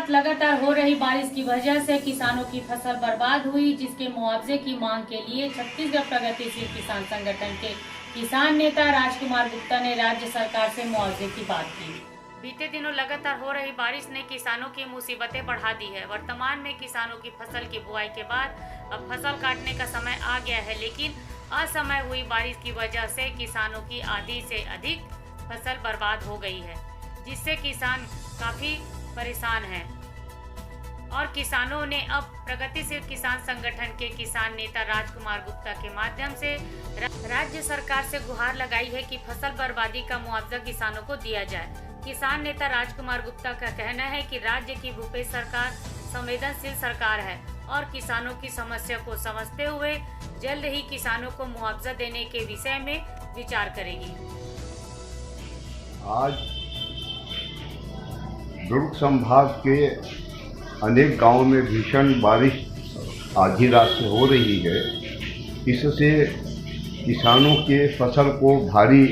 रात लगातार हो रही बारिश की वजह से किसानों की फसल बर्बाद हुई, जिसके मुआवजे की मांग के लिए छत्तीसगढ़ प्रगतिशील किसान संगठन के किसान नेता राजकुमार गुप्ता ने राज्य सरकार से मुआवजे की बात की। बीते दिनों लगातार हो रही बारिश ने किसानों की मुसीबतें बढ़ा दी है। वर्तमान में किसानों की फसल की बुआई के बाद अब फसल काटने का समय आ गया है, लेकिन असमय हुई बारिश की वजह से किसानों की आधी से अधिक फसल बर्बाद हो गई है, जिससे किसान काफी परेशान हैं। और किसानों ने अब प्रगतिशील किसान संगठन के किसान नेता राजकुमार गुप्ता के माध्यम से राज्य सरकार से गुहार लगाई है कि फसल बर्बादी का मुआवजा किसानों को दिया जाए। किसान नेता राजकुमार गुप्ता का कहना है कि राज्य की भूपेश सरकार संवेदनशील सरकार है और किसानों की समस्या को समझते हुए जल्द ही किसानों को मुआवजा देने के विषय में विचार करेगी। आज दुर्ग संभाग के अनेक गांवों में भीषण बारिश आधी रात से हो रही है। इससे किसानों के फसल को भारी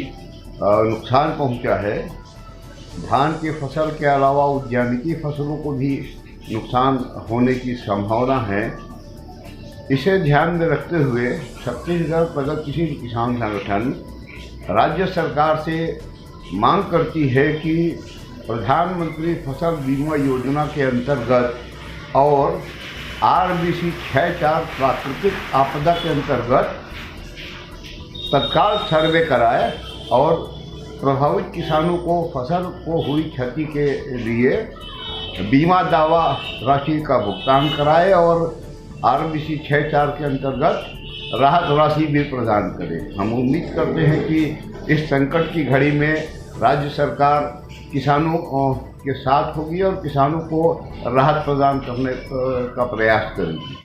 नुकसान पहुंचा है। धान की फसल के अलावा उद्यानिकी फसलों को भी नुकसान होने की संभावना है। इसे ध्यान में रखते हुए छत्तीसगढ़ प्रगतिशील किसान संगठन राज्य सरकार से मांग करती है कि प्रधानमंत्री फसल बीमा योजना के अंतर्गत और RBC 64 प्राकृतिक आपदा के अंतर्गत तत्काल सर्वे कराए और प्रभावित किसानों को फसल को हुई क्षति के लिए बीमा दावा राशि का भुगतान कराए और RBC 64 के अंतर्गत राहत राशि भी प्रदान करे। हम उम्मीद करते हैं कि इस संकट की घड़ी में राज्य सरकार किसानों के साथ होगी और किसानों को राहत प्रदान करने का प्रयास करेगी।